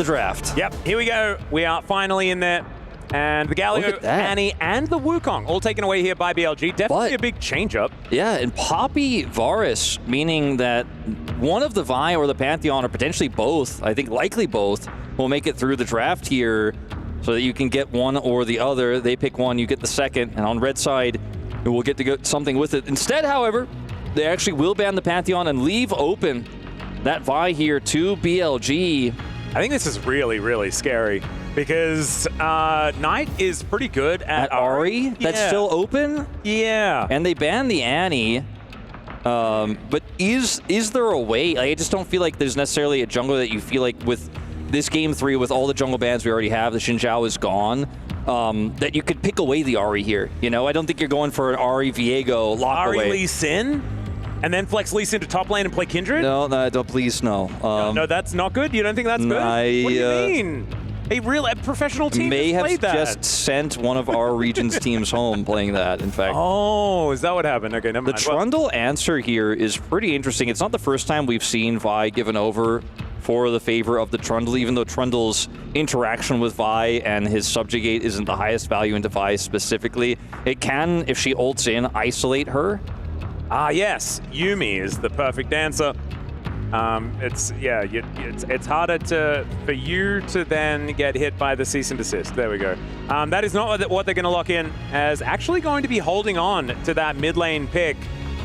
the draft. Yep, here we go. We are finally in there. And the Galio, Annie, and the Wukong all taken away here by BLG. Definitely a big change-up. Yeah, and Poppy Varus, meaning that one of the Vi or the Pantheon, or potentially both, I think likely both, will make it through the draft here so that you can get one or the other. They pick one, you get the second, and on red side, we'll get to go something with it. Instead, however, they actually will ban the Pantheon and leave open that Vi here to BLG. I think this is really, really scary because Knight is pretty good at Ahri. That's still open? Yeah. And they banned the Annie. But is there a way? I just don't feel like there's necessarily a jungle that you feel like with this game 3, with all the jungle bans we already have, the Xin Zhao is gone, that you could pick away the Ahri here. You know, I don't think you're going for an Ahri Viego lock away. Ahri Lee Sin? And then flex Lee Sin to top lane and play Kindred? No, don't, please, no. No, that's not good? You don't think that's good? What do you mean? A real professional team may have played that. just sent one of our region's teams home playing that, in fact. Oh, is that what happened? Okay, never mind. The Trundle answer here is pretty interesting. It's not the first time we've seen Vi given over for the favor of the Trundle, even though Trundle's interaction with Vi and his subjugate isn't the highest value into Vi specifically. It can, if she ults in, isolate her. Ah, yes. Yuumi is the perfect answer. It's harder for you to then get hit by the cease and desist. There we go. That is not what they're going to lock in, as actually going to be holding on to that mid lane pick.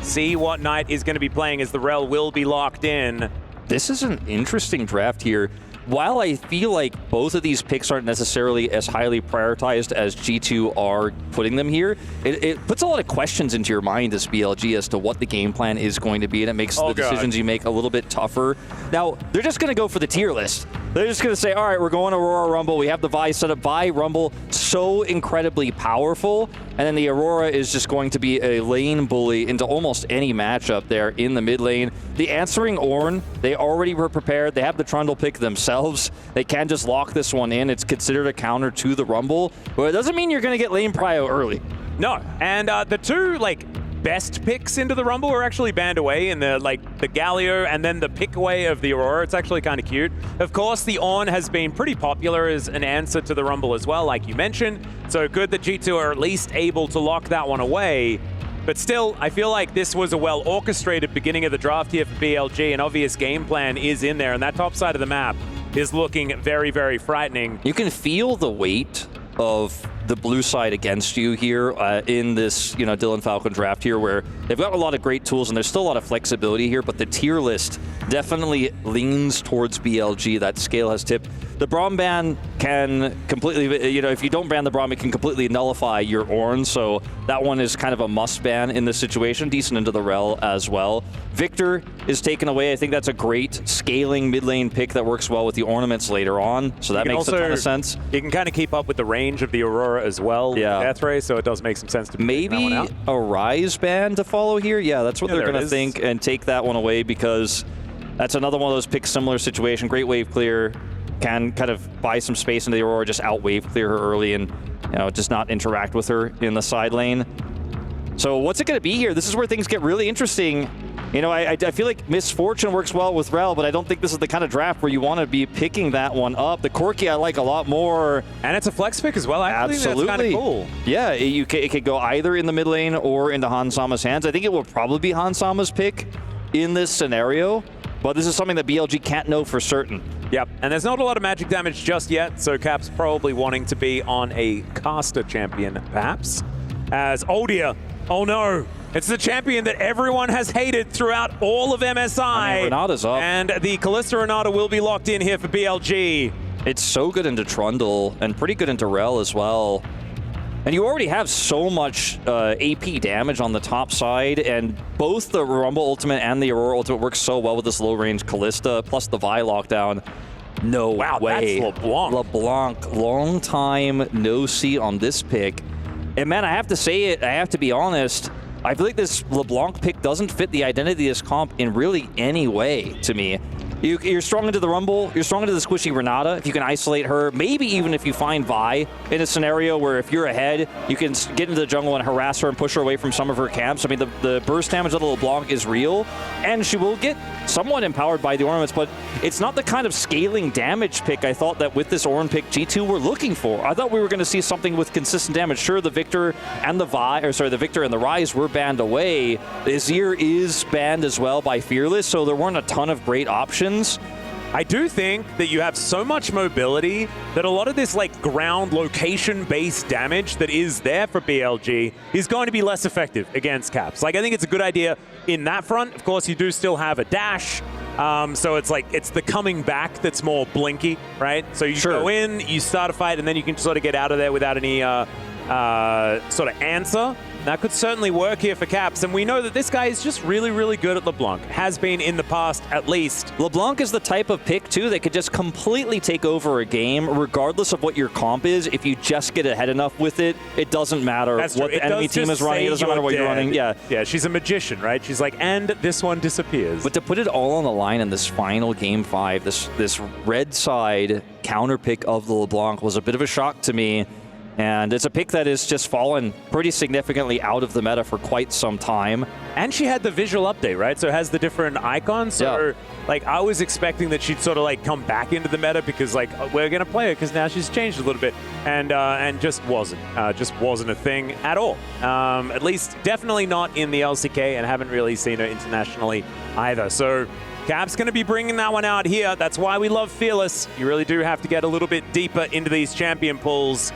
See what Knight is going to be playing, as the Rel will be locked in. This is an interesting draft here. While I feel like both of these picks aren't necessarily as highly prioritized as G2 are putting them here, it puts a lot of questions into your mind as BLG as to what the game plan is going to be, and it makes the decisions you make a little bit tougher. Now, they're just going to go for the tier list. They're just going to say, all right, we're going Aurora Rumble. We have the Vi set up. Vi Rumble, so incredibly powerful. And then the Aurora is just going to be a lane bully into almost any matchup there in the mid lane. The answering Ornn, they already were prepared. They have the Trundle pick themselves. They can just lock this one in. It's considered a counter to the Rumble. But it doesn't mean you're going to get lane prio early. No, and the two, best picks into the Rumble are actually banned away in the Galio and then the pick away of the Aurora. It's actually kind of cute. Of course, the Ornn has been pretty popular as an answer to the Rumble as well, like you mentioned. So good that G2 are at least able to lock that one away. But still, I feel like this was a well-orchestrated beginning of the draft here for BLG. An obvious game plan is in there, and that top side of the map is looking very, very frightening. You can feel the weight of the blue side against you here in this, Dylan Falcon draft here, where they've got a lot of great tools and there's still a lot of flexibility here, but the tier list definitely leans towards BLG. That scale has tipped. The Braum ban can completely, if you don't ban the Braum, it can completely nullify your Ornn, so that one is kind of a must ban in this situation. Decent into the Rel as well. Victor is taken away. I think that's a great scaling mid lane pick that works well with the ornaments later on, so that makes a ton of sense. You can kind of keep up with the range of the Aurora as well, Death Ray, so it does make some sense to maybe that one out. A Rise ban to follow here. Yeah, that's what they're going to think and take that one away, because that's another one of those pick similar situation. Great wave clear, can kind of buy some space into the Aurora, just out wave clear her early and just not interact with her in the side lane. So what's it going to be here? This is where things get really interesting. I feel like Misfortune works well with Rel, but I don't think this is the kind of draft where you want to be picking that one up. The Corki I like a lot more. And it's a flex pick as well. Absolutely. That's kind of cool. Yeah, it could go either in the mid lane or into Hansama's hands. I think it will probably be Hansama's pick in this scenario, but this is something that BLG can't know for certain. Yep, and there's not a lot of magic damage just yet, so Cap's probably wanting to be on a caster champion, perhaps. As, oh dear, oh no. It's the champion that everyone has hated throughout all of MSI. Renata's up. And the Kalista Renata will be locked in here for BLG. It's so good into Trundle and pretty good into Rel as well. And you already have so much AP damage on the top side, and both the Rumble Ultimate and the Aurora Ultimate work so well with this low-range Kalista, plus the Vi lockdown. No way. That's LeBlanc. LeBlanc, long time no see on this pick. And man, I have to say it, I have to be honest, I feel like this LeBlanc pick doesn't fit the identity of this comp in really any way to me. You're strong into the Rumble. You're strong into the squishy Renata. If you can isolate her, maybe even if you find Vi in a scenario where if you're ahead, you can get into the jungle and harass her and push her away from some of her camps. I mean, the burst damage of the LeBlanc is real, and she will get somewhat empowered by the ornaments, but it's not the kind of scaling damage pick I thought that with this Ornn pick G2 were looking for. I thought we were going to see something with consistent damage. Sure, the Victor and the Victor and the Rise were banned away. Azir is banned as well by Fearless, so there weren't a ton of great options. I do think that you have so much mobility that a lot of this like ground location-based damage that is there for BLG is going to be less effective against Caps. Like, I think it's a good idea in that front. Of course, you do still have a dash, so it's like it's the coming back that's more blinky, right? So you go in, you start a fight, and then you can sort of get out of there without any sort of answer. That could certainly work here for Caps, and we know that this guy is just really, really good at LeBlanc. Has been in the past, at least. LeBlanc is the type of pick, too, that could just completely take over a game, regardless of what your comp is. If you just get ahead enough with it, it doesn't matter what the enemy team is running. It doesn't matter what you're running. Yeah, she's a magician, right? She's like, and this one disappears. But to put it all on the line in this final Game 5, this red side counter pick of the LeBlanc was a bit of a shock to me. And it's a pick that has just fallen pretty significantly out of the meta for quite some time. And she had the visual update, right? So it has the different icons. So, like, I was expecting that she'd sort of, like, come back into the meta because, like, we're going to play her because now she's changed a little bit. And just wasn't. Just wasn't a thing at all. At least definitely not in the LCK, and haven't really seen her internationally either. So Cap's going to be bringing that one out here. That's why we love Fearless. You really do have to get a little bit deeper into these champion pools.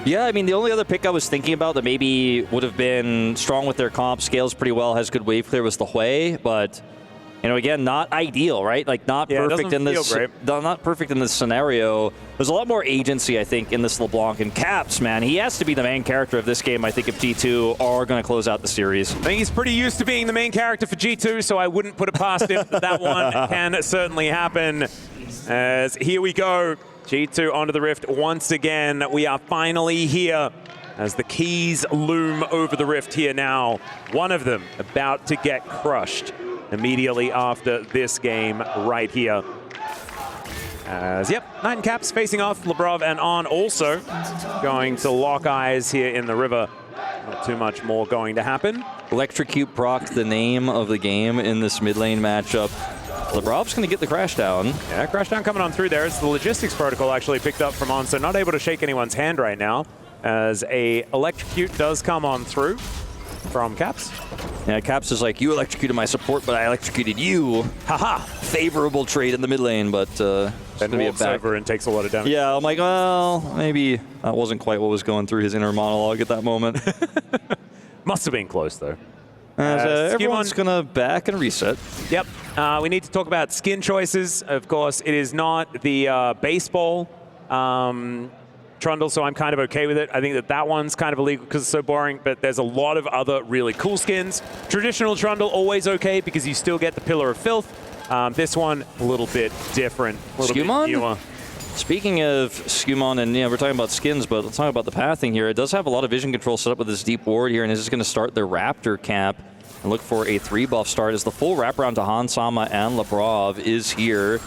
Yeah, I mean, the only other pick I was thinking about that maybe would have been strong with their comp, scales pretty well, has good wave clear, was the Hui, but, you know, again, not ideal, right? Like, not perfect in this, not perfect in this scenario. There's a lot more agency, I think, in this LeBlanc, and Caps, man, he has to be the main character of this game, I think, if G2 are going to close out the series. I think he's pretty used to being the main character for G2, so I wouldn't put it past him. That one can certainly happen. As here we go. G2 onto the rift once again. We are finally here as the keys loom over the rift here now. One of them about to get crushed immediately after this game right here. As, Knight and Caps facing off. Labrov and On also going to lock eyes here in the river. Not too much more going to happen. Electrocute proc, the name of the game in this mid lane matchup. Labrov's going to get the crash down. Yeah, crash down coming on through there. It's the logistics protocol actually picked up from On, so not able to shake anyone's hand right now as a electrocute does come on through from Caps. Yeah, Caps is like, you electrocuted my support, but I electrocuted you. Haha, favorable trade in the mid lane, but then walks over and takes a lot of damage. Yeah, I'm like, well, maybe that wasn't quite what was going through his inner monologue at that moment. Must have been close, though. Everyone's going to back and reset. Yep. We need to talk about skin choices. Of course, it is not the baseball Trundle, so I'm kind of okay with it. I think that one's kind of illegal because it's so boring, but there's a lot of other really cool skins. Traditional Trundle, always okay because you still get the Pillar of Filth. This one, a little bit different, a little bit newer. Speaking of Skumon, and we're talking about skins, but let's talk about the pathing here. It does have a lot of vision control set up with this deep ward here, and this is going to start their Raptor camp and look for a 3-buff start as the full wraparound to Han, Sama, and Labrov is here.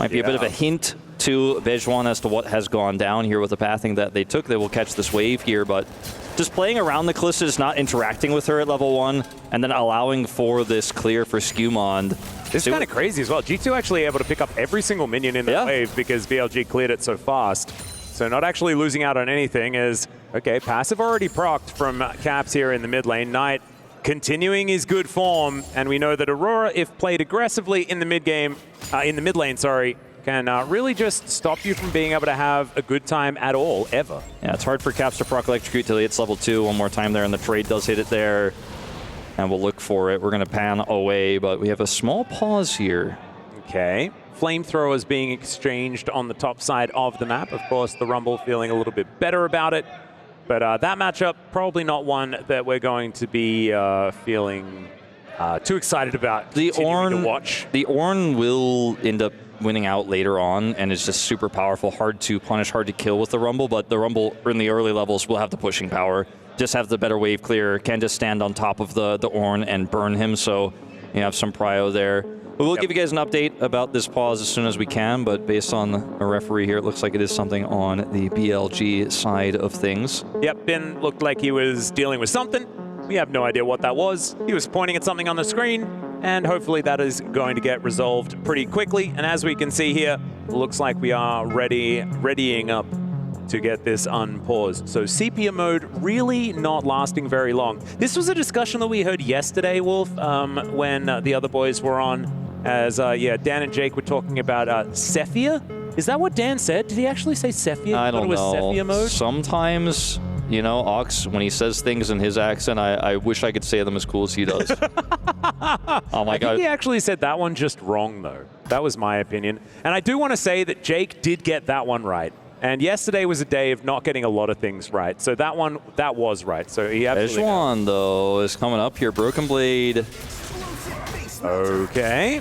Might be a bit of a hint to Bejuan as to what has gone down here with the pathing that they took. They will catch this wave here, but just playing around the Callistas, not interacting with her at level 1, and then allowing for this clear for Skumon. This is kind of crazy as well. G2 actually able to pick up every single minion in the wave because BLG cleared it so fast. So not actually losing out on anything is, okay, passive already procced from Caps here in the mid lane. Knight continuing his good form, and we know that Aurora, if played aggressively in the mid game, in the mid lane, sorry, can really just stop you from being able to have a good time at all, ever. Yeah, it's hard for Caps to proc electrocute till he hits level 2 one more time there, and the trade does hit it there. And we'll look for it. We're going to pan away, but we have a small pause here. Okay. Flamethrowers being exchanged on the top side of the map. Of course, the Rumble feeling a little bit better about it. But that matchup, probably not one that we're going to be feeling too excited about the Ornn to watch. The Ornn will end up winning out later on, and it's just super powerful, hard to punish, hard to kill with the Rumble, but the Rumble in the early levels will have the pushing power. Just have the better wave clear, can just stand on top of the Ornn and burn him, so you have some prio there. But we'll give you guys an update about this pause as soon as we can, but based on a referee here, it looks like it is something on the BLG side of things. Yep, Ben looked like he was dealing with something. We have no idea what that was. He was pointing at something on the screen, and hopefully that is going to get resolved pretty quickly. And as we can see here, looks like we are readying up to get this unpaused. So sepia mode really not lasting very long. This was a discussion that we heard yesterday, Wolf, when the other boys were on, as Dan and Jake were talking about sepia. Is that what Dan said? Did he actually say sepia? I don't know. Sepia mode? Sometimes, you know, Ox, when he says things in his accent, I wish I could say them as cool as he does. Oh my God. I think he actually said that one just wrong, though. That was my opinion. And I do want to say that Jake did get that one right. And yesterday was a day of not getting a lot of things right. So that was right. So he absolutely... Bejuan, though, is coming up here. Broken Blade. Okay.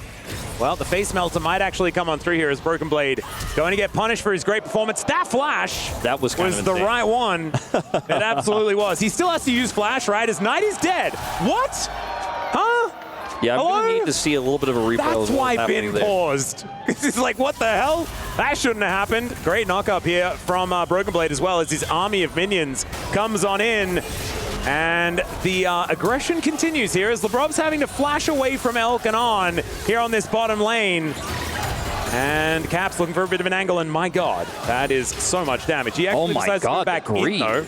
Well, the face melter might actually come on through here as Broken Blade going to get punished for his great performance. That flash was the right one. It absolutely was. He still has to use flash, right? His knight is dead. What? Huh? Yeah, I'm going to need to see a little bit of a replay. That's why Ben paused. He's like, what the hell? That shouldn't have happened. Great knock-up here from Broken Blade as well as his army of minions comes on in. And the aggression continues here as Lebrob's having to flash away from Elk and on here on this bottom lane. And Caps looking for a bit of an angle, and my God, that is so much damage. He actually decides to go back in, though.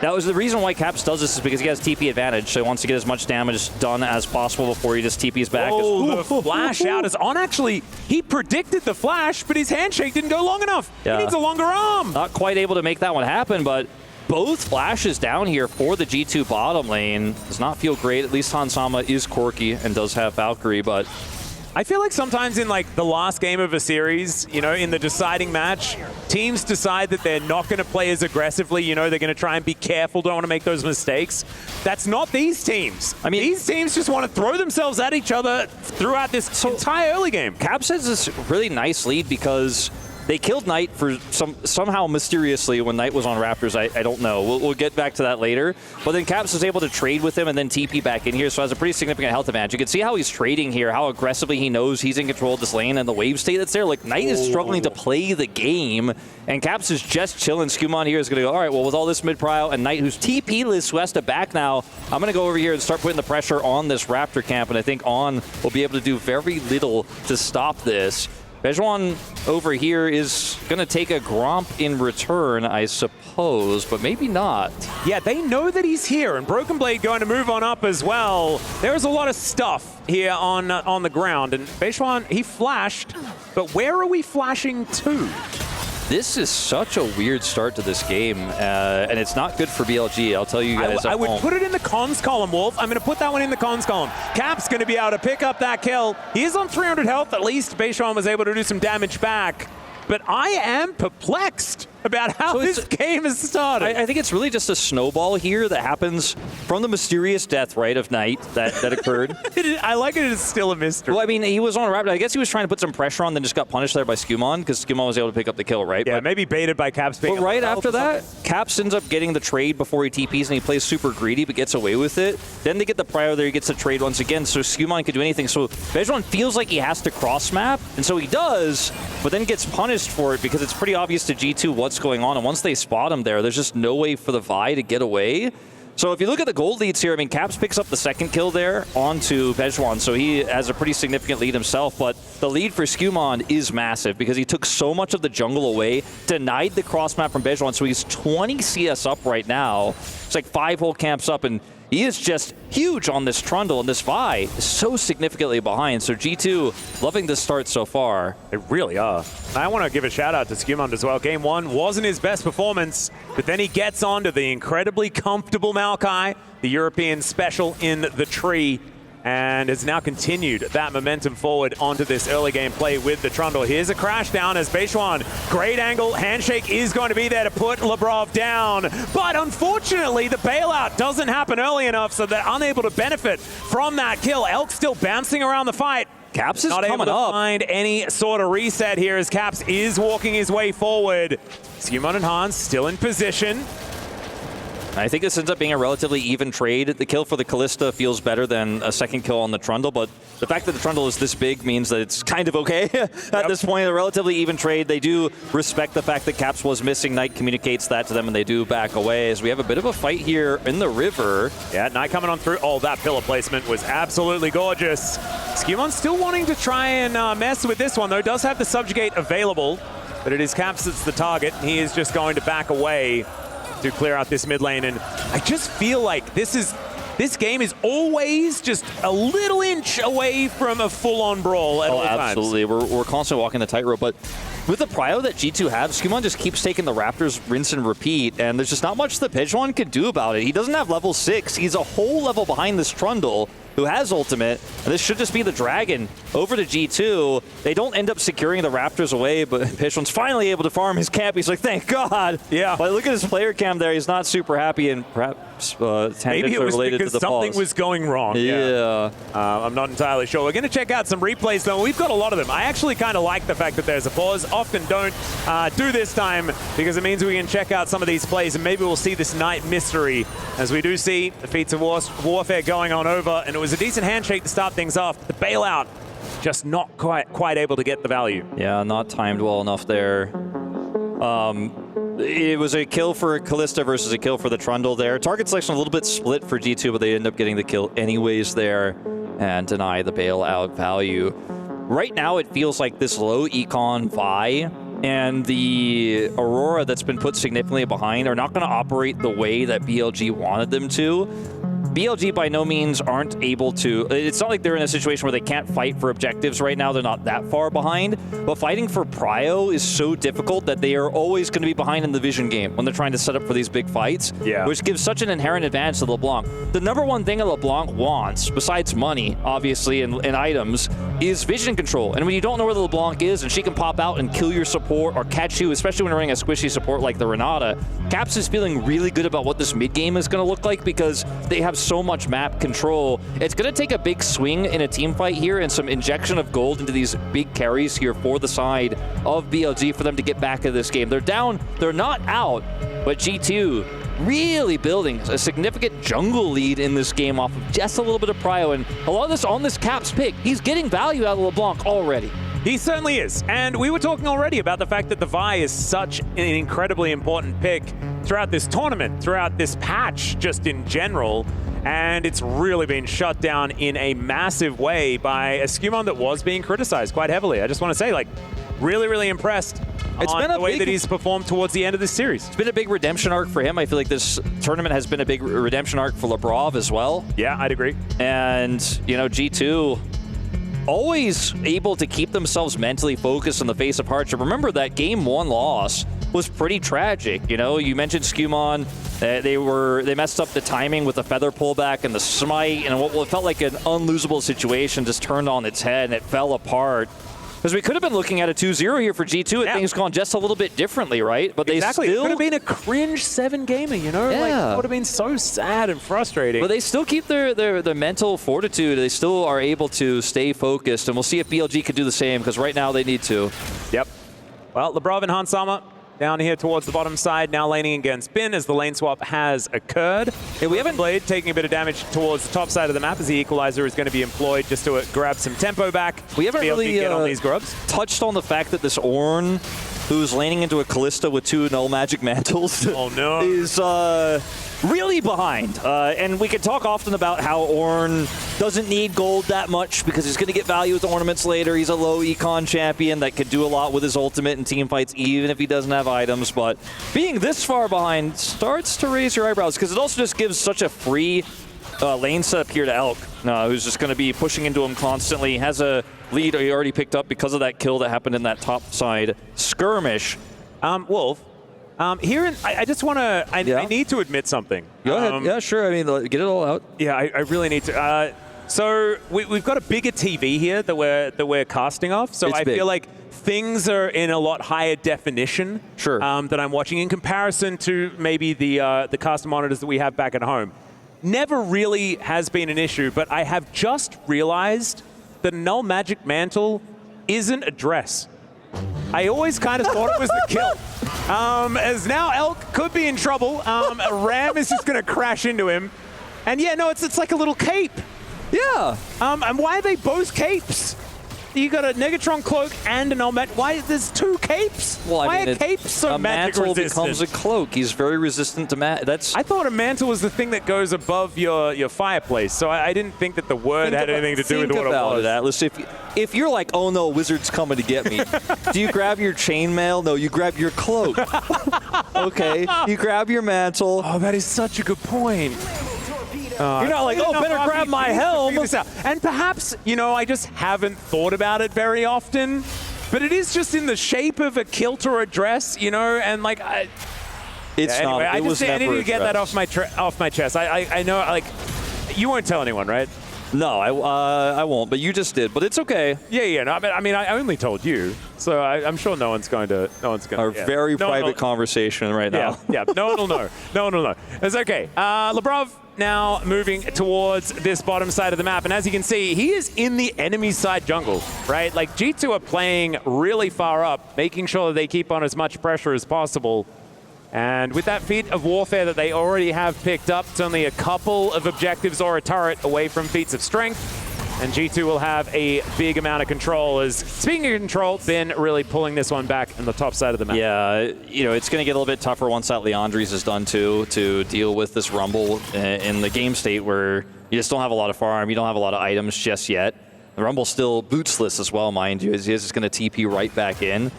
That was the reason why Caps does this, is because he has TP advantage, so he wants to get as much damage done as possible before he just TPs back. Oh, the flash out is on. Actually, he predicted the flash, but his handshake didn't go long enough. Yeah. He needs a longer arm. Not quite able to make that one happen, but both flashes down here for the G2 bottom lane does not feel great. At least Hansama is quirky and does have Valkyrie, but I feel like sometimes in like the last game of a series, you know, in the deciding match, teams decide that they're not going to play as aggressively. You know, they're going to try and be careful, don't want to make those mistakes. That's not these teams. I mean, these teams just want to throw themselves at each other throughout this entire early game. Caps has this really nice lead because they killed Knight for somehow mysteriously when Knight was on Raptors. I don't know. We'll get back to that later. But then Caps was able to trade with him and then TP back in here, so has a pretty significant health advantage. You can see how he's trading here, how aggressively he knows he's in control of this lane and the wave state that's there. Like, Knight is struggling to play the game, and Caps is just chilling. Skumon here is going to go, all right, well, with all this mid-prio and Knight, who's TP-less, who has to back now, I'm going to go over here and start putting the pressure on this Raptor camp, and I think On will be able to do very little to stop this. Bejuan over here is going to take a Gromp in return, I suppose, but maybe not. Yeah, they know that he's here, and Broken Blade going to move on up as well. There's a lot of stuff here on the ground, and Bejuan, he flashed, but where are we flashing to? This is such a weird start to this game, and it's not good for BLG. I'll tell you guys. I would put it in the cons column, Wolf. I'm going to put that one in the cons column. Cap's going to be able to pick up that kill. He is on 300 health. At least Bejuan was able to do some damage back. But I am perplexed about how this game has started. I think it's really just a snowball here that happens from the mysterious death, right, of Knight that occurred. I like it as still a mystery. Well, I mean, he was on a Raptor. I guess he was trying to put some pressure on, then just got punished there by Skumon, because Skumon was able to pick up the kill, right? Yeah, maybe baited by Caps. But right after that, Caps ends up getting the trade before he TPs, and he plays super greedy, but gets away with it. Then they get the prio there, he gets the trade once again, so Skumon could do anything. So Bejuan feels like he has to cross-map, and so he does, but then gets punished for it, because it's pretty obvious to G2 what's going on, and once they spot him there, there's just no way for the Vi to get away. So if you look at the gold leads here, I mean, Caps picks up the second kill there onto Bejuan, so he has a pretty significant lead himself, but the lead for Skumon is massive because he took so much of the jungle away, denied the cross map from Bejuan, so he's 20 CS up right now. It's like 5 whole camps up, and he is just huge on this Trundle, and this Vi is so significantly behind. So G2 loving this start so far. They really are. I want to give a shout out to Skumon as well. Game 1 wasn't his best performance, but then he gets onto the incredibly comfortable Maokai, the European special in the tree, and has now continued that momentum forward onto this early game play with the Trundle. Here's a crash down as Bejuan, great angle, handshake is going to be there to put Lebrov down, but unfortunately the bailout doesn't happen early enough, so they're unable to benefit from that kill. Elk still bouncing around the fight. Caps is not able to find any sort of reset here as Caps is walking his way forward. Skumon and Hans still in position. I think this ends up being a relatively even trade. The kill for the Callista feels better than a second kill on the Trundle, but the fact that the Trundle is this big means that it's kind of okay at this point. A relatively even trade. They do respect the fact that Caps was missing. Knight communicates that to them, and they do back away as we have a bit of a fight here in the river. Yeah, Knight coming on through. Oh, that pillar placement was absolutely gorgeous. Skewmon still wanting to try and mess with this one, though. Does have the Subjugate available, but it is Caps that's the target. He is just going to back away to clear out this mid lane, and I just feel like this game is always just a little inch away from a full-on brawl at all times. Absolutely. We're constantly walking the tightrope, but with the prio that G2 have, Skewmon just keeps taking the Raptors rinse and repeat, and there's just not much the Pidgeon can do about it. He doesn't have level 6. He's a whole level behind this Trundle, who has ultimate, and this should just be the Dragon over to G2. They don't end up securing the Raptors away, but Pidgeon's finally able to farm his camp. He's like, thank God. Yeah. But look at his player cam there. He's not super happy, and perhaps maybe it was related because to the something pause. was going wrong. Yeah. I'm not entirely sure. We're going to check out some replays, though. We've got a lot of them. I actually kind of like the fact that there's a pause. Often don't do this time because it means we can check out some of these plays, and maybe we'll see this Knight mystery, as we do see the feats of warfare going on over, and it was a decent handshake to start things off. The bailout just not quite able to get the value. Yeah, not timed well enough there. It was a kill for Callista versus a kill for the Trundle there. Target selection a little bit split for G2, but they end up getting the kill anyways there and deny the bailout value. Right now, it feels like this low econ Vi and the Aurora that's been put significantly behind are not going to operate the way that BLG wanted them to. BLG by no means aren't able to, it's not like they're in a situation where they can't fight for objectives right now. They're not that far behind, but fighting for prio is so difficult that they are always going to be behind in the vision game when they're trying to set up for these big fights, which gives such an inherent advantage to LeBlanc. The number one thing that LeBlanc wants, besides money, obviously, and items, is vision control. And when you don't know where the LeBlanc is and she can pop out and kill your support or catch you, especially when you're running a squishy support like the Renata, Caps is feeling really good about what this mid game is going to look like because they have so much map control. It's going to take a big swing in a team fight here and some injection of gold into these big carries here for the side of BLG for them to get back into this game. They're down, they're not out, but G2 really building a significant jungle lead in this game off of just a little bit of prio, and a lot of this on this Caps pick. He's getting value out of LeBlanc already. He certainly is. And we were talking already about the fact that the Vi is such an incredibly important pick throughout this tournament, throughout this patch, just in general. And it's really been shut down in a massive way by a Skewmon that was being criticized quite heavily. I just want to say, like, really, really impressed on the way that he's performed towards the end of this series. It's been a big redemption arc for him. I feel like this tournament has been a big redemption arc for Lebrov as well. Yeah, I'd agree. And, you know, G2 always able to keep themselves mentally focused in the face of hardship. Remember that game 1 loss was pretty tragic. You know, you mentioned Skewmon. They messed up the timing with the feather pullback and the smite, and what felt like an unlosable situation just turned on its head and it fell apart. Because we could have been looking at a 2-0 here for G2 and things gone just a little bit differently, right? But they still... It could have been a cringe 7-gamer, you know? Yeah. Like, it would have been so sad and frustrating. But they still keep their mental fortitude. They still are able to stay focused, and we'll see if BLG could do the same, because right now they need to. Yep. Well, Lebrov and Hansama down here towards the bottom side, now laning against Bin as the lane swap has occurred. Yeah, we haven't Blade taking a bit of damage towards the top side of the map as the equalizer is going to be employed just to grab some tempo back. We haven't really get on these grubs. touched on the fact that this Ornn, who's laning into a Callista with 2 null magic mantles, oh no, is really behind. And we can talk often about how Ornn doesn't need gold that much because he's going to get value with the ornaments later. He's a low econ champion that could do a lot with his ultimate in team fights even if he doesn't have items. But being this far behind starts to raise your eyebrows because it also just gives such a free lane setup here to Elk, who's just going to be pushing into him constantly. He has a lead he already picked up because of that kill that happened in that top side skirmish. Wolf, here, I just want to, I need to admit something. Go ahead. Yeah, sure. I mean, get it all out. Yeah, I really need to. So we've got a bigger TV here that we're casting off. So I feel like things are in a lot higher definition that I'm watching in comparison to maybe the cast monitors that we have back at home. Never really has been an issue, but I have just realized that Null Magic Mantle isn't a dress. I always kind of thought it was the kill. As now Elk could be in trouble. Ram is just going to crash into him. And yeah, no, it's like a little cape. Yeah. And why are they both capes? You got a Negatron cloak and an Elmet. Why? There's two capes? Well, why are capes so magic mantle resistant? becomes a cloak. He's very resistant to that's. I thought a mantle was the thing that goes above your fireplace, so I didn't think that the word had anything to do with what it was. Atlas. If you're like, oh no, Wizard's coming to get me, do you grab your chainmail? No, you grab your cloak. Okay, you grab your mantle. Oh, that is such a good point. You're not like, oh, better grab my helm. And perhaps, you know, I just haven't thought about it very often, but it is just in the shape of a kilt or a dress, you know, and like, it's anyway, not. I need to get that off my chest. I know, like, you won't tell anyone, right? No, I won't, but you just did. But it's okay. Yeah. No, I mean, I only told you, so I'm sure no one's going to. Our very private conversation right now. Yeah. No one will know. No one will know. It's okay. Labrov now moving towards this bottom side of the map, and as you can see, he is in the enemy side jungle, right? Like G2 are playing really far up, making sure that they keep on as much pressure as possible. And with that feat of warfare that they already have picked up, it's only a couple of objectives or a turret away from feats of strength. And G2 will have a big amount of control. As speaking of control, Bin really pulling this one back on the top side of the map. Yeah, you know, it's going to get a little bit tougher once that Leandries is done too, to deal with this Rumble in the game state where you just don't have a lot of farm, you don't have a lot of items just yet. The Rumble's still bootsless as well, mind you, as he is just going to TP right back in.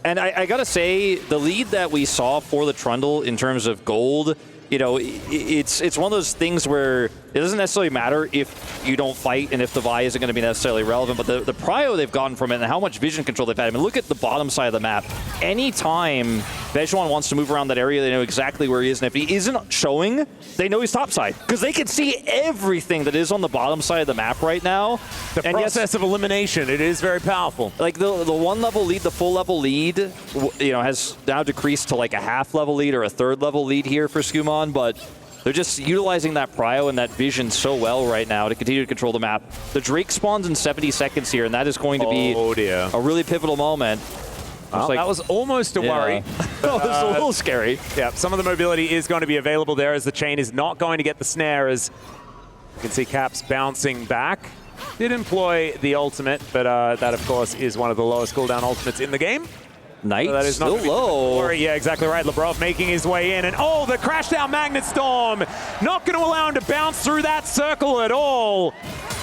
And I got to say, the lead that we saw for the Trundle in terms of gold, you know, it's one of those things where it doesn't necessarily matter if you don't fight and if the Vi isn't going to be necessarily relevant, but the prio they've gotten from it and how much vision control they've had. I mean, look at the bottom side of the map. Anytime Bejuan wants to move around that area, they know exactly where he is, and if he isn't showing, they know he's topside, because they can see everything that is on the bottom side of the map right now. The process of elimination, it is very powerful. Like the one level lead, the full level lead, you know, has now decreased to like a half level lead or a third level lead here for Skumon, but they're just utilizing that prio and that vision so well right now to continue to control the map. The Drake spawns in 70 seconds here, and that is going to be a really pivotal moment. Well, that was almost a worry. That was a little scary. Yeah, some of the mobility is going to be available there as the chain is not going to get the snare, as you can see Caps bouncing back. Did employ the ultimate, but that, of course, is one of the lowest cooldown ultimates in the game. Knight so that is still low. Yeah, exactly right. Labrov making his way in, and oh, the crash down Magnet Storm. Not going to allow him to bounce through that circle at all.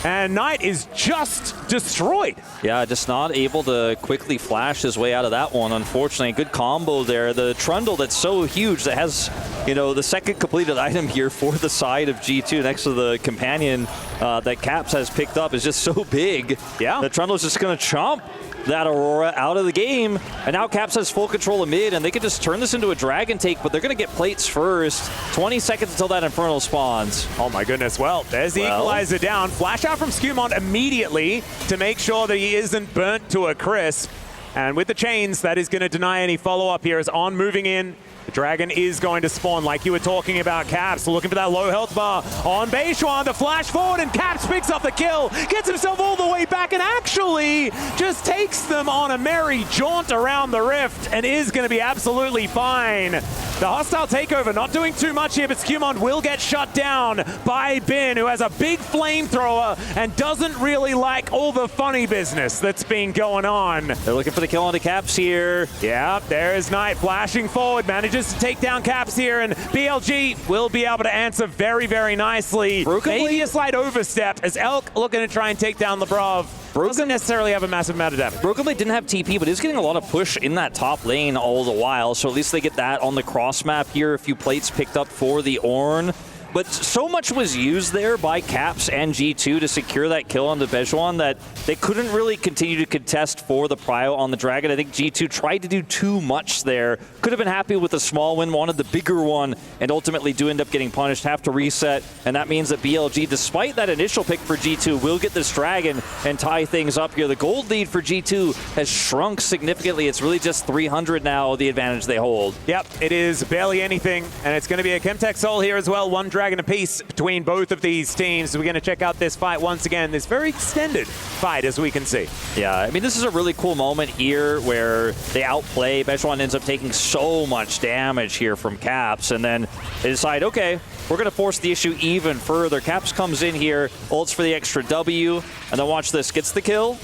And Knight is just destroyed. Yeah, just not able to quickly flash his way out of that one, unfortunately. Good combo there. The Trundle that's so huge that has, you know, the second completed item here for the side of G2 next to the companion that Caps has picked up is just so big. Yeah. The Trundle's just going to chomp that Aurora out of the game, and now Caps has full control of mid, and they could just turn this into a dragon take, but they're going to get plates first. 20 seconds until that Infernal spawns. Oh my goodness, well, there's the equalizer down. Flash out from Skumon immediately to make sure that he isn't burnt to a crisp. And with the chains, that is going to deny any follow-up here as On moving in. The dragon is going to spawn like you were talking about, Caps. Looking for that low health bar on Beishuan. The flash forward, and Caps picks up the kill. Gets himself all the way back and actually just takes them on a merry jaunt around the rift and is going to be absolutely fine. The hostile takeover not doing too much here, but Skumon will get shut down by Bin, who has a big flamethrower and doesn't really like all the funny business that's been going on. They're looking for the kill on the Caps here. Yeah, there is Knight flashing forward, manages to take down Caps here, and BLG will be able to answer very, very nicely. Maybe a slight overstep as Elk looking to try and take down Labrov. Doesn't necessarily have a massive amount of damage. Broken Blade didn't have TP, but is getting a lot of push in that top lane all the while, so at least they get that on the cross map here. A few plates picked up for the Ornn. But so much was used there by Caps and G2 to secure that kill on the Bejuan that they couldn't really continue to contest for the prio on the Dragon. I think G2 tried to do too much there. Could have been happy with a small win, wanted the bigger one, and ultimately do end up getting punished, have to reset. And that means that BLG, despite that initial pick for G2, will get this Dragon and tie things up here. The gold lead for G2 has shrunk significantly. It's really just 300 now, the advantage they hold. Yep, it is barely anything, and it's going to be a Chemtech Soul here as well. One Dragon dragon apiece between both of these teams. We're going to check out this fight once again, this very extended fight, as we can see. Yeah, I mean, this is a really cool moment here where they outplay. Bejuan ends up taking so much damage here from Caps, and then they decide, okay, we're going to force the issue even further. Caps comes in here, ults for the extra W, and then watch this, gets the kill.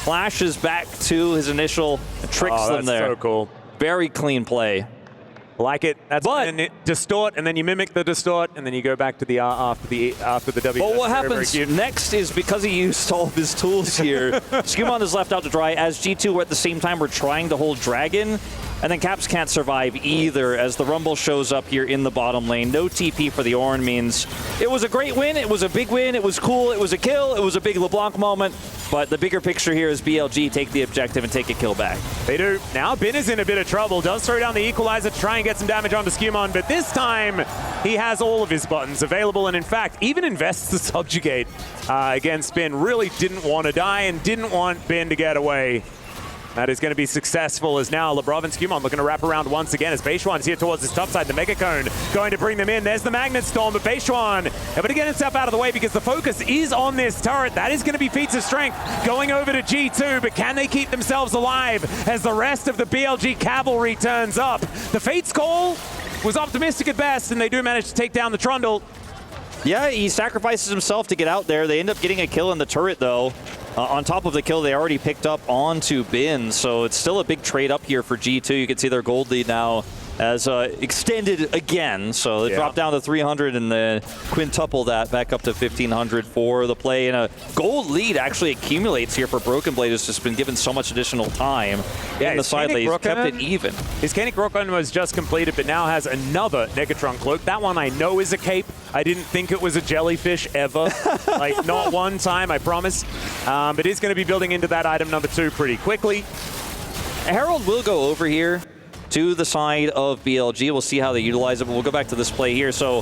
Flashes back to his initial, tricks them there. So cool. Very clean play. Like it. That's when distort, and then you mimic the distort, and then you go back to the after the W. But what happens next is, because he used all of his tools here, Skumon is left out to dry as G2 at the same time were trying to hold Dragon, and then Caps can't survive either as the Rumble shows up here in the bottom lane. No TP for the Ornn means it was a great win, it was a big win, it was cool, it was a kill, it was a big LeBlanc moment, but the bigger picture here is BLG take the objective and take a kill back. They do. Now Bin is in a bit of trouble, does throw down the equalizer to try and get some damage onto Skumon, but this time he has all of his buttons available, and in fact even invests the subjugate against Bin. Really didn't want to die and didn't want Bin to get away. That is going to be successful as now Labrov and Skumon looking to wrap around once again as Bejuan is here towards his top side. The Mega Cone going to bring them in. There's the Magnet Storm, but Bejuan able to get himself out of the way because the focus is on this turret. That is going to be feats of strength going over to G2, but can they keep themselves alive as the rest of the BLG cavalry turns up? The Fate's Call was optimistic at best, and they do manage to take down the Trundle. Yeah, he sacrifices himself to get out there. They end up getting a kill in the turret, though. On top of the kill they already picked up onto Bin, so it's still a big trade up here for G2. You can see their gold lead now as extended again, so they dropped down to 300 and then quintuple that back up to 1500 for the play. And a gold lead actually accumulates here for Broken Blade, who's just been given so much additional time in the side lane. He's kept it even. His Canic Rockon was just completed, but now has another Negatron Cloak. That one I know is a cape. I didn't think it was a jellyfish ever. Like, not one time, I promise. But he's going to be building into that item number 2 pretty quickly. Herald will go over here to the side of BLG. We'll see how they utilize it, but we'll go back to this play here. So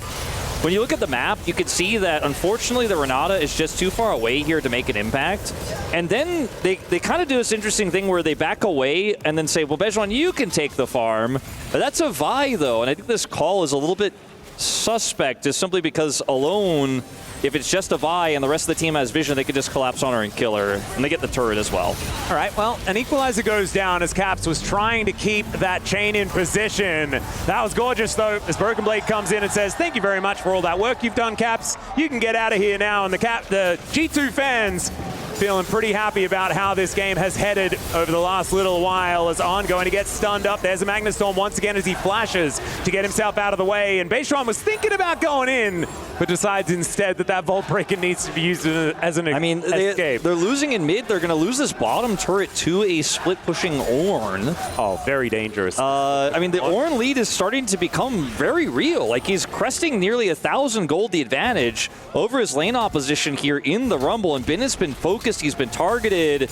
when you look at the map, you can see that unfortunately the Renata is just too far away here to make an impact. And then they kind of do this interesting thing where they back away and then say, well, Bejuan, you can take the farm. But that's a Vi, though, and I think this call is a little bit suspect, just simply because alone, if it's just a Vi and the rest of the team has vision, they could just collapse on her and kill her, and they get the turret as well. All right, well, an equalizer goes down as Caps was trying to keep that chain in position. That was gorgeous, though, as Broken Blade comes in and says, thank you very much for all that work you've done, Caps. You can get out of here now, and the G2 fans feeling pretty happy about how this game has headed over the last little while as On going to get stunned up. There's a Magnet Storm once again as he flashes to get himself out of the way. And Bejuan was thinking about going in, but decides instead that that Vault Breaker needs to be used as an escape. They're losing in mid. They're going to lose this bottom turret to a split-pushing Ornn. Oh, very dangerous. I mean, the Ornn lead is starting to become very real. Like, he's cresting nearly 1,000 gold the advantage over his lane opposition here in the Rumble, and Bin has been focused. He's been targeted.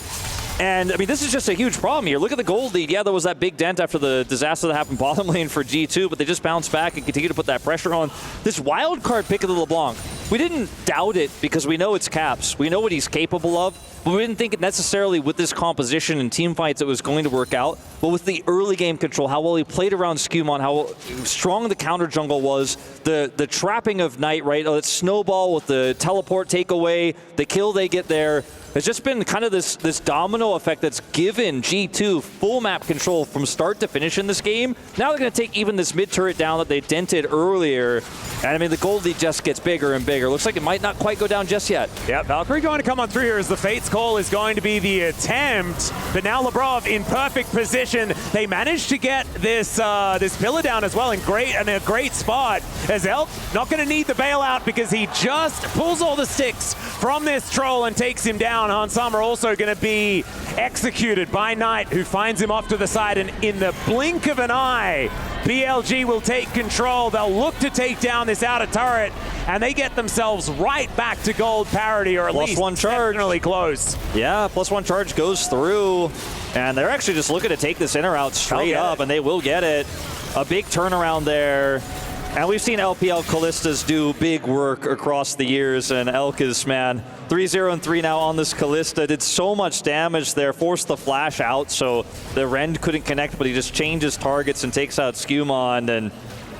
And, I mean, this is just a huge problem here. Look at the gold lead. Yeah, there was that big dent after the disaster that happened bottom lane for G2, but they just bounced back and continue to put that pressure on. This wild card pick of the LeBlanc, we didn't doubt it because we know it's Caps. We know what he's capable of, but we didn't think it necessarily with this composition and team fights it was going to work out. But with the early game control, how well he played around Skumon, how strong the counter jungle was, the trapping of Knight, right? Oh, it's Snowball with the teleport takeaway, the kill they get there. It's just been kind of this domino effect that's given G2 full map control from start to finish in this game. Now they're going to take even this mid turret down that they dented earlier. And I mean, the gold lead just gets bigger and bigger. Looks like it might not quite go down just yet. Yeah, Valkyrie going to come on through here as the Fate's Call is going to be the attempt. But now Labrov in perfect position. They managed to get this this pillar down as well in a great spot. As Elk not going to need the bailout because he just pulls all the sticks from this troll and takes him down. Hansama also going to be executed by Knight, who finds him off to the side, and in the blink of an eye, BLG will take control. They'll look to take down this outer turret, and they get themselves right back to gold parity, or at least +1 charge. Definitely close. Yeah, +1 charge goes through, and they're actually just looking to take this inner out straight up, and they will get it. A big turnaround there. And we've seen LPL Kallistas do big work across the years, and Elk is, man, 3-0 and 3 now on this Kallista. Did so much damage there, forced the flash out, so the Rend couldn't connect, but he just changes targets and takes out Skumon. And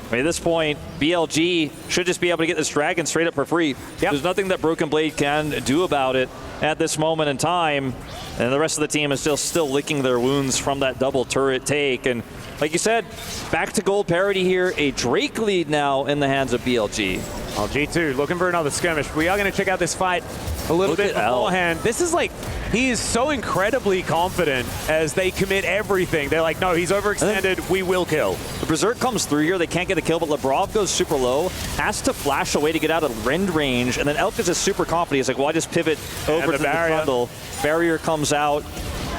I mean, at this point, BLG should just be able to get this Dragon straight up for free. Yep. There's nothing that Broken Blade can do about it at this moment in time. And the rest of the team is still licking their wounds from that double turret take. And like you said, back to gold parity here. A Drake lead now in the hands of BLG. Well, G2 looking for another skirmish. We are going to check out this fight a little bit beforehand. This is like, he is so incredibly confident as they commit everything. They're like, no, he's overextended. We will kill. The Berserk comes through here. They can't get a kill, but Labrov goes super low, has to flash away to get out of rend range, and then Elk is just super confident. He's like, well, I just pivot over to the trundle. Barrier comes out.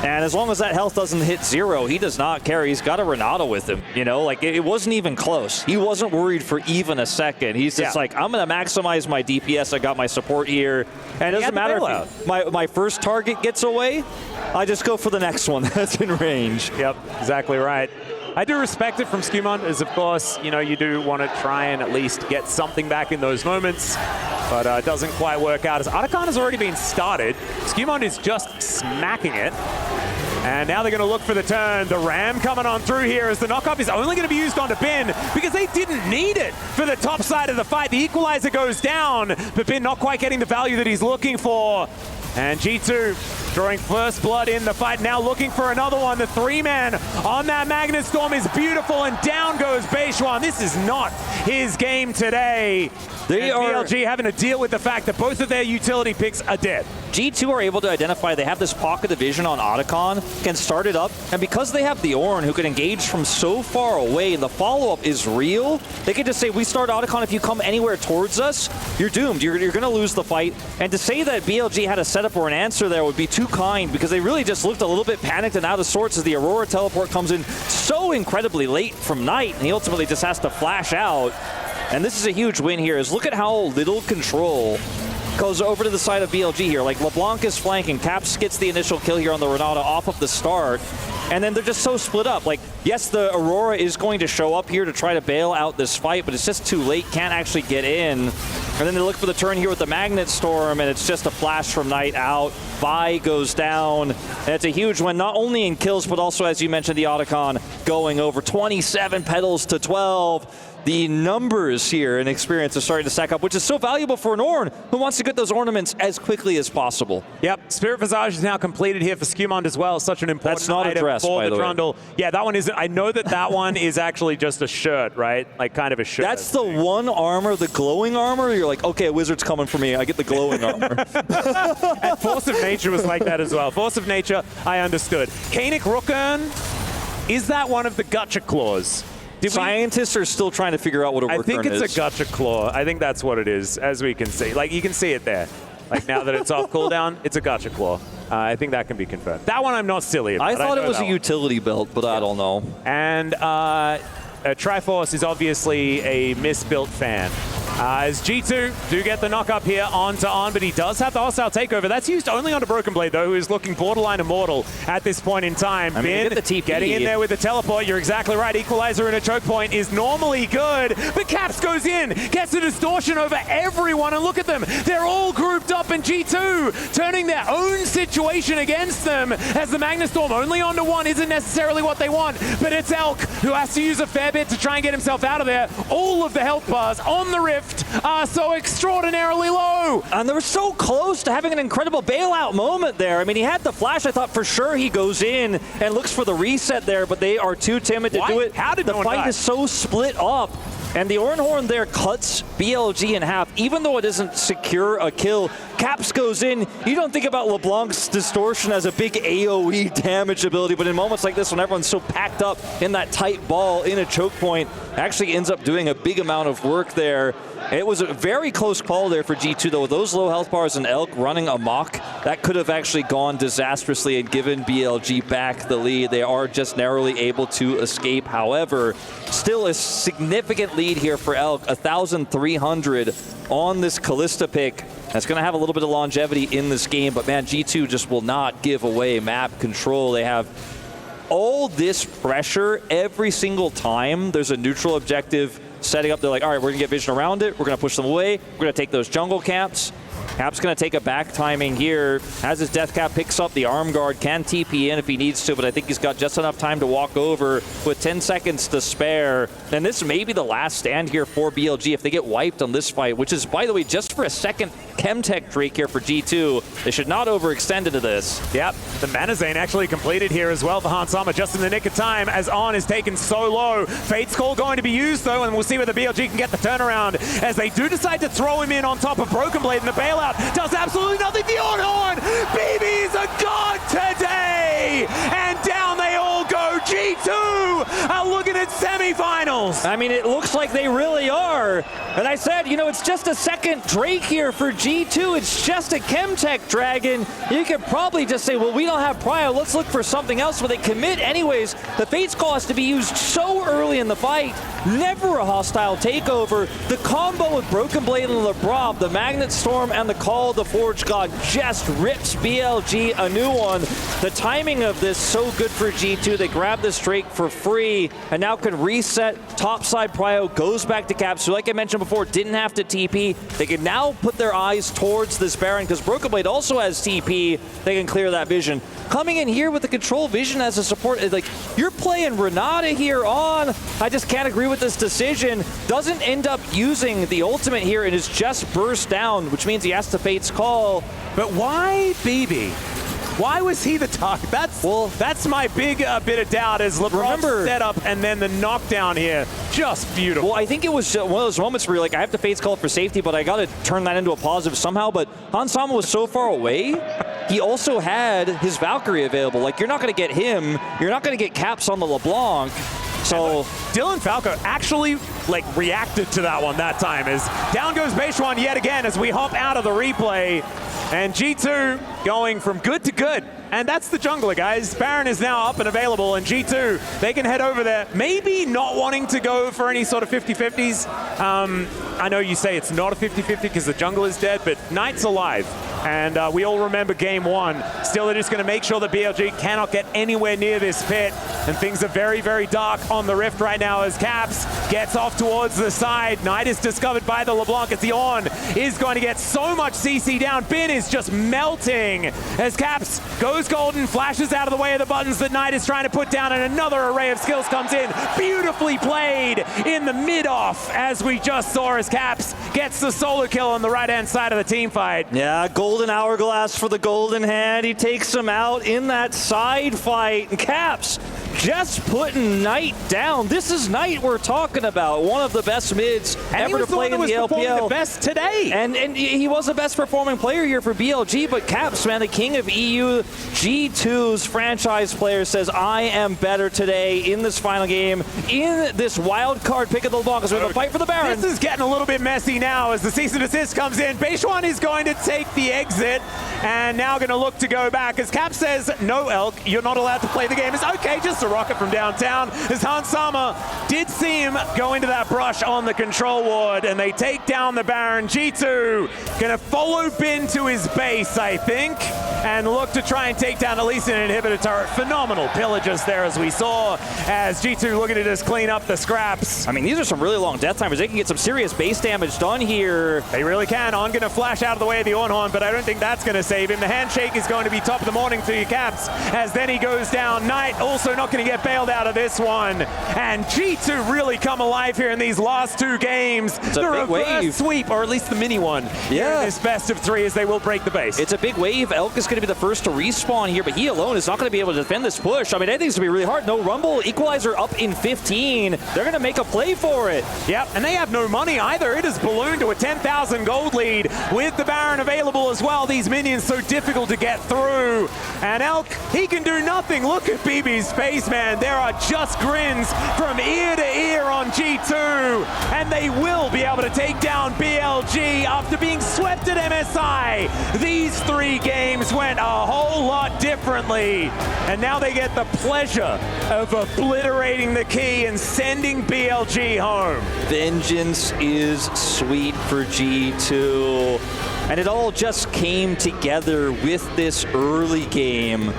And as long as that health doesn't hit 0, he does not care. He's got a Renata with him, you know? Like, it wasn't even close. He wasn't worried for even a second. He's just like, I'm going to maximize my DPS. I got my support here. And it doesn't matter if my first target gets away, I just go for the next one that's in range. Yep, exactly right. I do respect it from Skewmon, as of course, you know, you do want to try and at least get something back in those moments, but it doesn't quite work out as Otacon has already been started. Skewmon is just smacking it. And now they're going to look for the turn. The Ram coming on through here as the knockup is only going to be used onto Bin because they didn't need it for the top side of the fight. The equalizer goes down, but Bin not quite getting the value that he's looking for. And G2 drawing first blood in the fight, now looking for another one. The 3-man on that Magnet Storm is beautiful, and down goes Beishuan. This is not his game today. They are BLG having to deal with the fact that both of their utility picks are dead. G2 are able to identify they have this pocket of vision on Otacon, can start it up, and because they have the Ornn who can engage from so far away and the follow-up is real, they can just say, we start Otacon, if you come anywhere towards us, you're doomed. You're going to lose the fight. And to say that BLG had a setup or an answer there would be too kind because they really just looked a little bit panicked and out of sorts as the Aurora teleport comes in so incredibly late from Knight, and he ultimately just has to flash out. And this is a huge win here, is look at how little control goes over to the side of BLG here. Like, LeBlanc is flanking. Caps gets the initial kill here on the Renata off of the start. And then they're just so split up. Like, yes, the Aurora is going to show up here to try to bail out this fight, but it's just too late. Can't actually get in. And then they look for the turn here with the Magnet Storm, and it's just a flash from Knight out. Vi goes down. And it's a huge win, not only in kills, but also, as you mentioned, the Otacon going over 27 petals to 12. The numbers here and experience are starting to stack up, which is so valuable for an Ornn who wants to get those ornaments as quickly as possible. Yep, Spirit Visage is now completed here for Skewmon as well. Such an important That's not item a dress, for by the the Trundle. Yeah, that one isn't. I know that that one is actually just a shirt, right? Like kind of a shirt. That's the one armor, the glowing armor. You're like, okay, a wizard's coming for me. I get the glowing armor. And Force of Nature was like that as well. Force of Nature, I understood. Kanik Rookern, is that one of the Gotcha Claws? Scientists are still trying to figure out what a Rookern is. I think it's a Gotcha Claw. I think that's what it is, as we can see. Like, you can see it there. Like, now that it's off cooldown, it's a Gotcha Claw. I think that can be confirmed. That one I'm not silly about. I thought it was a utility belt, but I don't know. And Triforce is obviously a misbuilt fan. As G2 do get the knock-up here onto On, but he does have the hostile takeover. That's used only onto Broken Blade, though, who is looking borderline immortal at this point in time. I mean, get the TP. Getting in there with the teleport. You're exactly right. Equalizer and a choke point is normally good, but Caps goes in, gets a distortion over everyone, and look at them. They're all grouped up, and G2 turning their own situation against them as the Magnet Storm only onto one isn't necessarily what they want, but it's Elk who has to use a fair bit to try and get himself out of there. All of the health bars on the Rift are so extraordinarily low. And they were so close to having an incredible bailout moment there. I mean, he had the flash. I thought for sure he goes in and looks for the reset there, but they are too timid to do it. How did the fight is so split up. And the Ornhorn there cuts BLG in half, even though it doesn't secure a kill. Caps goes in. You don't think about LeBlanc's distortion as a big AoE damage ability, but in moments like this when everyone's so packed up in that tight ball in a choke point, actually ends up doing a big amount of work there. It was a very close call there for G2, though. With those low health bars and Elk running amok, that could have actually gone disastrously and given BLG back the lead. They are just narrowly able to escape. However, still a significant lead here for Elk, 1,300 on this Callista pick. That's going to have a little bit of longevity in this game, but man, G2 just will not give away map control. They have all this pressure every single time there's a neutral objective setting up. They're like, all right, we're gonna get vision around it. We're gonna push them away. We're gonna take those jungle camps. Cap's going to take a back timing here. As his Death Cap picks up the arm guard, can TP in if he needs to, but I think he's got just enough time to walk over with 10 seconds to spare. And this may be the last stand here for BLG if they get wiped on this fight, which is, by the way, just for a second Chemtech Drake here for G2. They should not overextend into this. Yep, the Manazane actually completed here as well for Hansama, just in the nick of time as On is taken so low. Fate's Call going to be used though, and we'll see whether BLG can get the turnaround as they do decide to throw him in on top of Broken Blade, and the bailout does absolutely nothing. The On! BB's a god today! And down they all go. G2 are looking at semifinals. I mean, it looks like they really are. And I said, you know, it's just a second Drake here for G2. It's just a Chemtech Dragon. You could probably just say, well, we don't have Prio. Let's look for something else. But they commit anyways. The Fate's Call has to be used so early in the fight. Never a hostile takeover. The combo with Broken Blade and LeBrob, the Magnet Storm and the Call of the Forge God just rips BLG a new one. The timing of this so good for G2. They grab this Drake for free and now can reset. Topside Prio goes back to Caps, who, like I mentioned before, didn't have to TP. They can now put their eyes towards this Baron because Broken Blade also has TP. They can clear that vision. Coming in here with the control vision as a support, like, you're playing Renata here on. I just can't agree with this decision. Doesn't end up using the ultimate here and is just burst down, which means he has to Fate's Call. But why BB? Why was he the target? That's my big bit of doubt is LeBron's setup and then the knockdown here. Just beautiful. Well, I think it was one of those moments where you're like, I have to Fate's Call for safety, but I got to turn that into a positive somehow. But Hansama was so far away. He also had his Valkyrie available. Like, you're not going to get him. You're not going to get Caps on the LeBlanc. So Dylan Falco actually reacted to that one that time as down goes Beishuan yet again as we hop out of the replay. And G2 going from good to good. And that's the jungler, guys. Baron is now up and available, and G2, they can head over there. Maybe not wanting to go for any sort of 50-50s. I know you say it's not a 50-50 because the jungle is dead, but Knight's alive. And we all remember game one. Still, they're just going to make sure that BLG cannot get anywhere near this pit. And things are very, very dark on the Rift right now as Caps gets off towards the side. Knight is discovered by the LeBlanc as the On is going to get so much CC down. Bin is just melting as Caps goes golden, flashes out of the way of the buttons that Knight is trying to put down, and another array of skills comes in. Beautifully played in the mid-off as we just saw as Caps gets the solo kill on the right-hand side of the team fight. Yeah, golden hourglass for the golden hand. He takes him out in that side fight. And Caps just putting Knight down. This is Knight we're talking about. One of the best mids ever to play in the LPL. The best today. And he was the best performing player here for BLG, but Caps, man, the king of EU, G2's franchise player, says, I am better today in this final game, in this wild card pick of the LeBlanc, because we have a fight for the Baron. This is getting a little bit messy now as the cease and desist comes in. Beishuan is going to take the exit and now going to look to go back as Cap says, no, Elk, you're not allowed to play the game. It's okay, just a rocket from downtown as Hansama did see him go into that brush on the control ward, and they take down the Baron. G2 going to follow Bin to his base, I think, and look to try and take down at least an inhibitor turret. Phenomenal pillages there as we saw as G2 looking to just clean up the scraps. I mean, these are some really long death timers. They can get some serious base damage done here. They really can. On going to flash out of the way of the Ornhorn, but I don't think that's going to save him. The handshake is going to be top of the morning to your Caps as then he goes down. Knight also not going to get bailed out of this one. And G2 really come alive here in these last two games. It's a big wave. Sweep, or at least the mini one. Yeah. This best of three as they will break the base. It's a big wave. Elk is going to be the first to respawn here, but he alone is not going to be able to defend this push. I mean, I think it's going to be really hard. No Rumble. Equalizer up in 15. They're going to make a play for it. Yep, and they have no money either. It has ballooned to a 10,000 gold lead with the Baron available as well. These minions so difficult to get through. And Elk, he can do nothing. Look at BB's face, man. There are just grins from ear to ear on G2. And they will be able to take down BLG after being swept at MSI. These three games went a whole lot differently. And now they get the pleasure of obliterating the key and sending BLG home. Vengeance is sweet for G2. And it all just came together with this early game.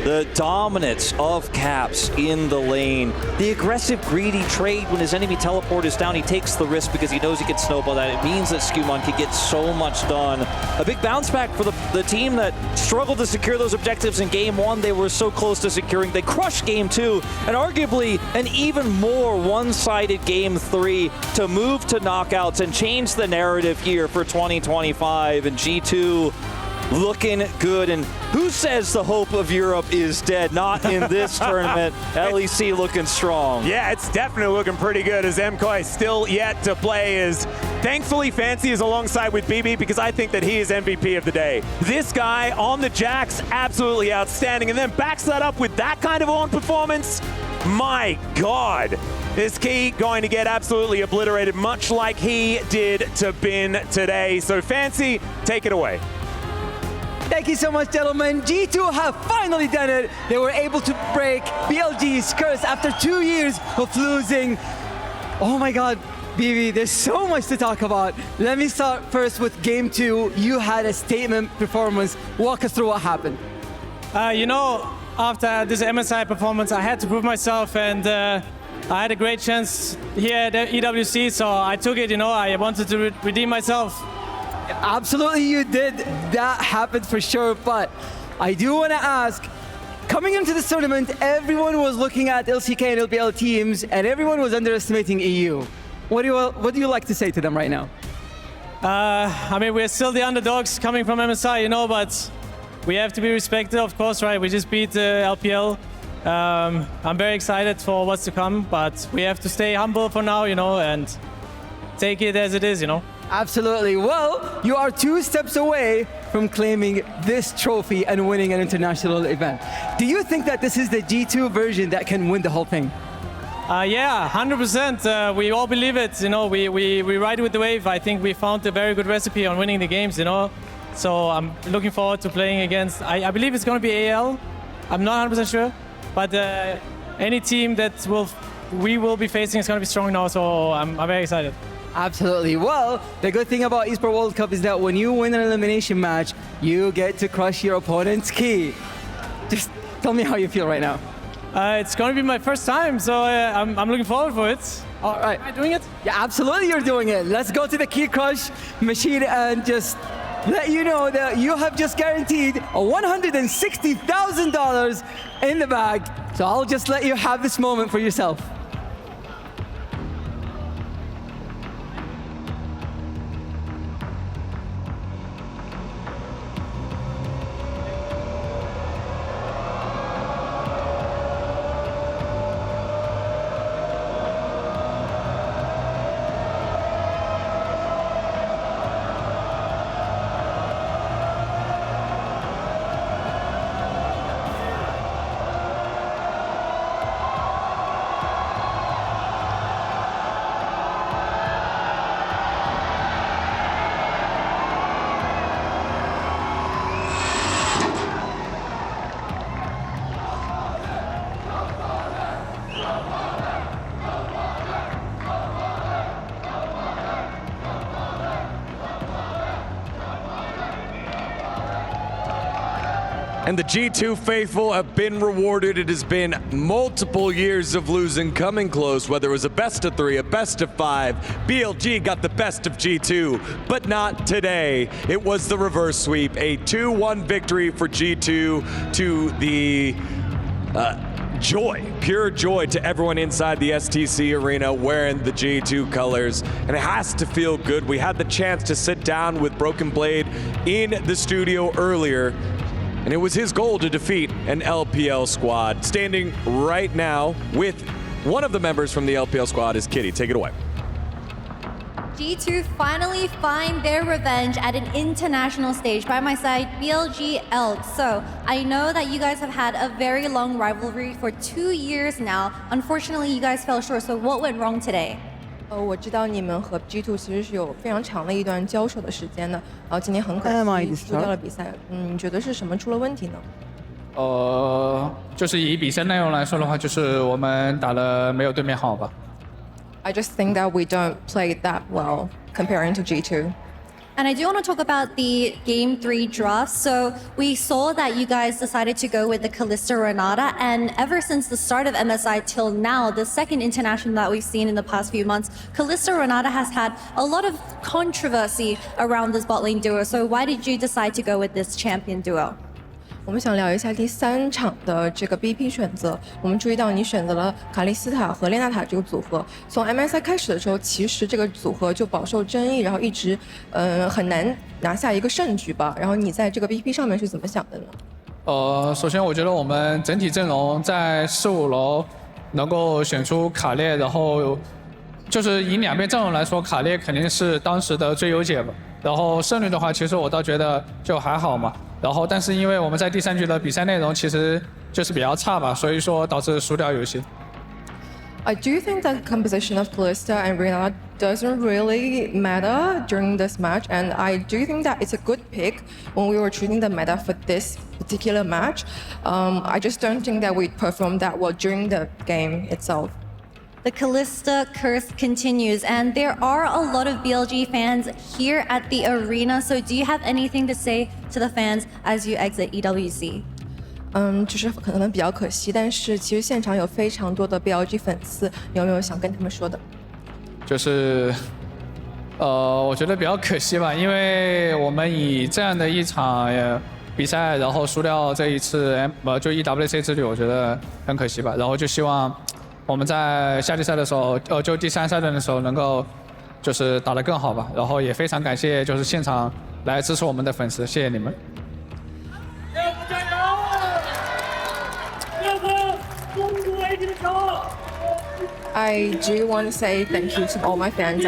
The dominance of Caps in the lane. The aggressive, greedy trade when his enemy teleport is down. He takes the risk because he knows he can snowball that. It means that Skewmon can get so much done. A big bounce back for the team that struggled to secure those objectives in Game 1. They were so close to securing. They crushed Game 2, and arguably an even more one-sided Game 3 to move to knockouts and change the narrative here for 2025. And G2 looking good. And who says the hope of Europe is dead? Not in this tournament. LEC looking strong. Yeah, it's definitely looking pretty good as MKOI still yet to play. As thankfully Fancy is alongside with BB because I think that he is MVP of the day. This guy on the Jax, absolutely outstanding, and then backs that up with that kind of on performance. My God. Is Key going to get absolutely obliterated, much like he did to Bin today. So Fancy, take it away. Thank you so much, gentlemen. G2 have finally done it. They were able to break BLG's curse after 2 years of losing. Oh my God, BB, there's so much to talk about. Let me start first with Game 2. You had a statement performance. Walk us through what happened. You know, after this MSI performance, I had to prove myself, and I had a great chance here at EWC, so I took it, you know, I wanted to redeem myself. Absolutely, you did. That happened for sure, but I do want to ask, coming into this tournament, everyone was looking at LCK and LPL teams, and everyone was underestimating EU. What do you like to say to them right now? I mean, we're still the underdogs coming from MSI, you know, but we have to be respected, of course, right? We just beat LPL. I'm very excited for what's to come, but we have to stay humble for now, you know, and take it as it is, you know. Absolutely. Well, you are 2 steps away from claiming this trophy and winning an international event. Do you think that this is the G2 version that can win the whole thing? Yeah, 100%. We all believe it. You know, we ride with the wave. I think we found a very good recipe on winning the games, you know. So I'm looking forward to playing against, I believe it's going to be AL. I'm not 100% sure. But any team that we will be facing is going to be strong now. So I'm very excited. Absolutely. Well, the good thing about Esports World Cup is that when you win an elimination match, you get to crush your opponent's key. Just tell me how you feel right now. It's going to be my first time, so I'm looking forward for it. All right. Am I doing it? Yeah, absolutely you're doing it. Let's go to the key crush machine and just let you know that you have just guaranteed a $160,000 in the bag. So I'll just let you have this moment for yourself. And the G2 faithful have been rewarded. It has been multiple years of losing, coming close, whether it was a best of 3, a best of 5. BLG got the best of G2, but not today. It was the reverse sweep, a 2-1 victory for G2 to the joy, pure joy to everyone inside the STC arena wearing the G2 colors, and it has to feel good. We had the chance to sit down with Broken Blade in the studio earlier, and it was his goal to defeat an LPL squad. Standing right now with one of the members from the LPL squad is Kitty. Take it away. G2 finally find their revenge at an international stage. By my side, BLG Elk. So I know that you guys have had a very long rivalry for 2 years now. Unfortunately, you guys fell short. So what went wrong today? 我知道你们和 G2 其实是有非常长的一段交手的时间的，然后今天很可惜输掉了比赛。你觉得是什么出了问题呢？就是以比赛内容来说的话，就是我们打得没有对面好吧。I just think that we don't play that well comparing to G2. And I do want to talk about the Game 3 draft. So we saw that you guys decided to go with the Kalista Renata, and ever since the start of MSI till now, the second international that we've seen in the past few months, Kalista Renata has had a lot of controversy around this bot lane duo. So why did you decide to go with this champion duo? 我们想聊一下第3场的这个 BP 选择。我们注意到你选择了卡莉斯塔和列娜塔这个组合。从 MSI 开始的时候，其实这个组合就饱受争议，然后一直很难拿下一个胜局吧。然后你在这个 BP 上面是怎么想的呢？首先我觉得我们整体阵容在4、5楼能够选出卡列，然后就是以两边阵容来说，卡列肯定是当时的最优解吧。然后胜率的话，其实我倒觉得就还好嘛。然后，但是因为我们在第3局的比赛内容其实就是比较差吧，所以说导致输掉游戏。I do think that the composition of Kalista and Renata doesn't really matter during this match, and I do think that it's a good pick when we were choosing the meta for this particular match. I just don't think that we performed that well during the game itself. The Kalista curse continues, and there are a lot of BLG fans here at the arena. So do you have anything to say to the fans as you exit EWC? 就是可能比较可惜，但是其实现场有非常多的 BLG 粉丝，你有没有想跟他们说的？就是我觉得比较可惜吧，因为我们以这样的一场比赛，然后输掉这一次就 EWC 之旅，我觉得很可惜吧。然后就希望我们在夏季赛的时候，就第3赛段的时候能够就是打得更好吧。然后也非常感谢就是现场来支持我们的粉丝，谢谢你们。I do want to say thank you to all my fans.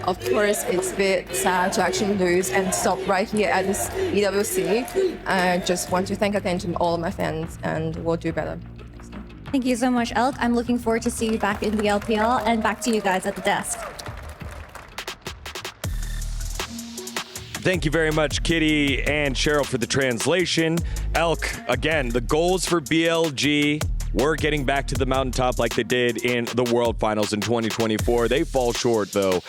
Of course, it's a bit sad to actually lose and stop right here at this EWC. I just want to thank again to all of my fans, and we'll do better. Thank you so much, Elk. I'm looking forward to see you back in the LPL, and back to you guys at the desk. Thank you very much, Kitty and Cheryl, for the translation. Elk, again, the goals for BLG were getting back to the mountaintop like they did in the World Finals in 2024. They fall short, though.